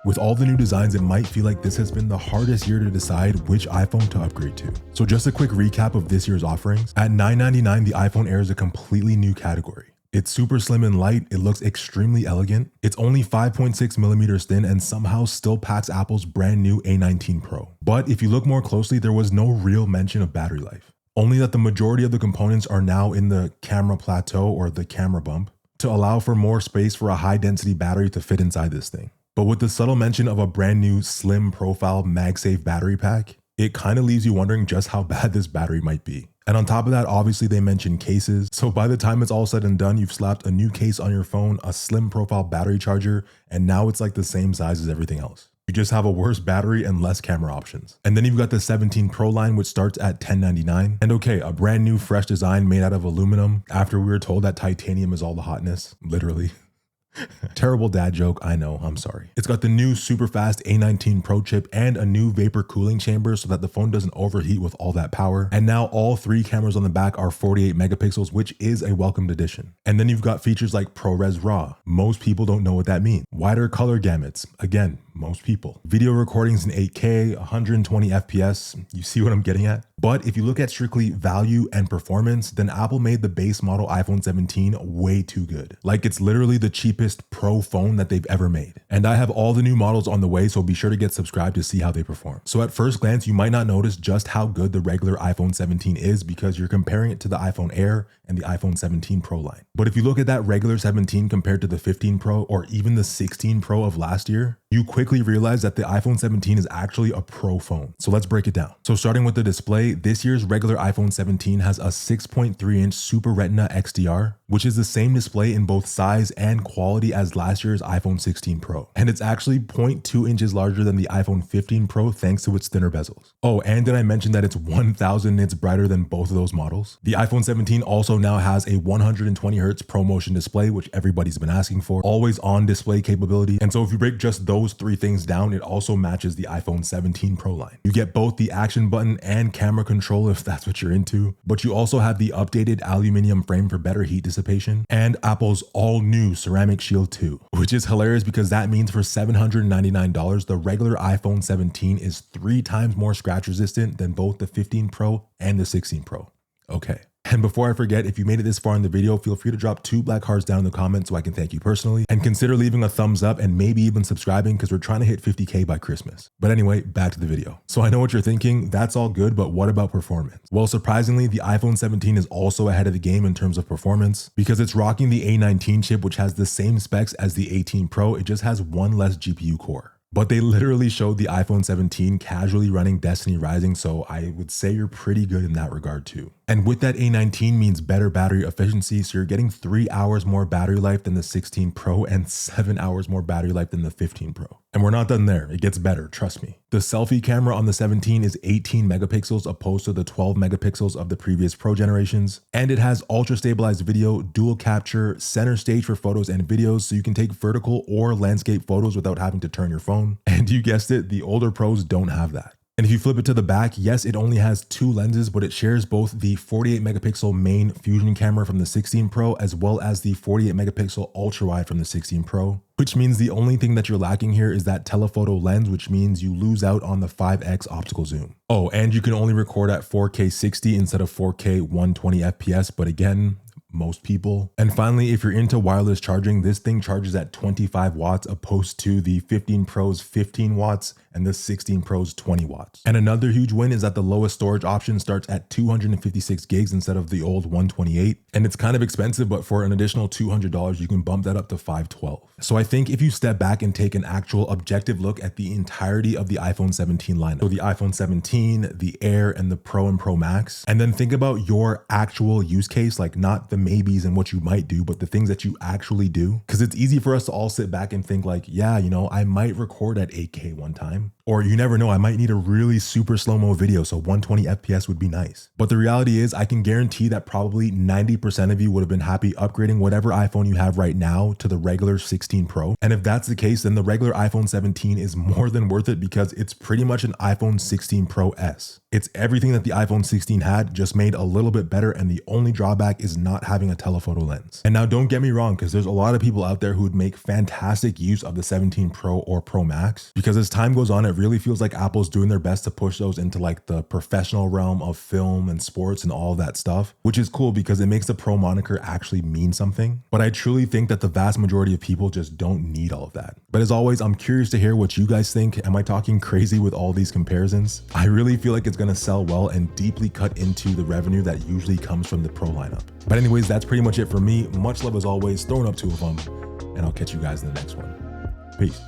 With all the new designs, it might feel like this has been the hardest year to decide which iPhone to upgrade to. So just a quick recap of this year's offerings. At $999, the iPhone Air is a completely new category. It's super slim and light, it looks extremely elegant, it's only 5.6 millimeters thin and somehow still packs Apple's brand new A19 Pro. But if you look more closely, there was no real mention of battery life. Only that the majority of the components are now in the camera plateau or the camera bump to allow for more space for a high density battery to fit inside this thing. But with the subtle mention of a brand new slim profile MagSafe battery pack, it kind of leaves you wondering just how bad this battery might be. And on top of that, obviously they mention cases. So by the time it's all said and done, you've slapped a new case on your phone, a slim profile battery charger, and now it's like the same size as everything else. You just have a worse battery and less camera options. And then you've got the 17 Pro line, which starts at $1099. And okay, a brand new fresh design made out of aluminum after we were told that titanium is all the hotness, literally. Terrible dad joke, I know, I'm sorry. It's got the new super fast A19 Pro chip and a new vapor cooling chamber so that the phone doesn't overheat with all that power. And now all 3 cameras on the back are 48 megapixels, which is a welcomed addition. And then you've got features like ProRes RAW. Most people don't know what that means. Wider color gamuts. Again, most people. Video recordings in 8K, 120 FPS. You see what I'm getting at? But if you look at strictly value and performance, then Apple made the base model iPhone 17 way too good. Like it's literally the cheapest Pro phone that they've ever made. And I have all the new models on the way, so be sure to get subscribed to see how they perform. So at first glance, you might not notice just how good the regular iPhone 17 is because you're comparing it to the iPhone Air and the iPhone 17 Pro line. But if you look at that regular 17 compared to the 15 Pro or even the 16 Pro of last year, you quickly realize that the iPhone 17 is actually a Pro phone. So let's break it down. So starting with the display, this year's regular iPhone 17 has a 6.3-inch Super Retina XDR, which is the same display in both size and quality as last year's iPhone 16 Pro. And it's actually 0.2 inches larger than the iPhone 15 Pro thanks to its thinner bezels. Oh, and did I mention that it's 1000 nits brighter than both of those models? The iPhone 17 also now has a 120 Hz ProMotion display, which everybody's been asking for, always on display capability. And so if you break just those 3 things down, it also matches the iPhone 17 Pro line. You get both the action button and camera control if that's what you're into, but you also have the updated aluminum frame for better heat dissipation and Apple's all new Ceramic Shield 2, which is hilarious because that means for $799, the regular iPhone 17 is 3 times more scratch resistant than both the 15 Pro and the 16 Pro. Okay. And before I forget, if you made it this far in the video, feel free to drop 2 black hearts down in the comments so I can thank you personally, and consider leaving a thumbs up and maybe even subscribing because we're trying to hit 50K by Christmas. But anyway, back to the video. So I know what you're thinking, that's all good, but what about performance? Well, surprisingly, the iPhone 17 is also ahead of the game in terms of performance because it's rocking the A19 chip, which has the same specs as the 18 Pro, it just has 1 less GPU core. But they literally showed the iPhone 17 casually running Destiny Rising, so I would say you're pretty good in that regard too. And with that, A19 means better battery efficiency, so you're getting 3 hours more battery life than the 16 Pro and 7 hours more battery life than the 15 Pro. And we're not done there, it gets better, trust me. The selfie camera on the 17 is 18 megapixels opposed to the 12 megapixels of the previous Pro generations. And it has ultra stabilized video, dual capture, center stage for photos and videos, so you can take vertical or landscape photos without having to turn your phone. And you guessed it, the older Pros don't have that. And if you flip it to the back, yes, it only has 2 lenses, but it shares both the 48 megapixel main fusion camera from the 16 Pro as well as the 48 megapixel ultra wide from the 16 Pro, which means the only thing that you're lacking here is that telephoto lens, which means you lose out on the 5x optical zoom. Oh, and you can only record at 4K 60 instead of 4K 120 FPS, but again, most people. And finally, if you're into wireless charging, this thing charges at 25 watts opposed to the 15 Pro's 15 watts and the 16 Pro's 20 watts. And another huge win is that the lowest storage option starts at 256 gigs instead of the old 128. And it's kind of expensive, but for an additional $200, you can bump that up to 512. So I think if you step back and take an actual objective look at the entirety of the iPhone 17 lineup, so the iPhone 17, the Air, and the Pro and Pro Max, and then think about your actual use case, like not the maybes and what you might do, but the things that you actually do. Because it's easy for us to all sit back and think like, yeah, you know, I might record at 8K one time, Or you never know, I might need a really super slow-mo video, so 120 FPS would be nice. But the reality is, I can guarantee that probably 90% of you would have been happy upgrading whatever iPhone you have right now to the regular 16 Pro. And if that's the case, then the regular iPhone 17 is more than worth it because it's pretty much an iPhone 16 Pro S. It's everything that the iPhone 16 had, just made a little bit better, and the only drawback is not having a telephoto lens. And now don't get me wrong, because there's a lot of people out there who would make fantastic use of the 17 Pro or Pro Max, because as time goes on, it really feels like Apple's doing their best to push those into like the professional realm of film and sports and all that stuff, which is cool because it makes the Pro moniker actually mean something. But I truly think that the vast majority of people just don't need all of that. But as always, I'm curious to hear what you guys think. Am I talking crazy with all these comparisons? I really feel like it's going to sell well and deeply cut into the revenue that usually comes from the Pro lineup. But anyways, that's pretty much it for me. Much love as always, throwing up 2 of them, and I'll catch you guys in the next one. Peace.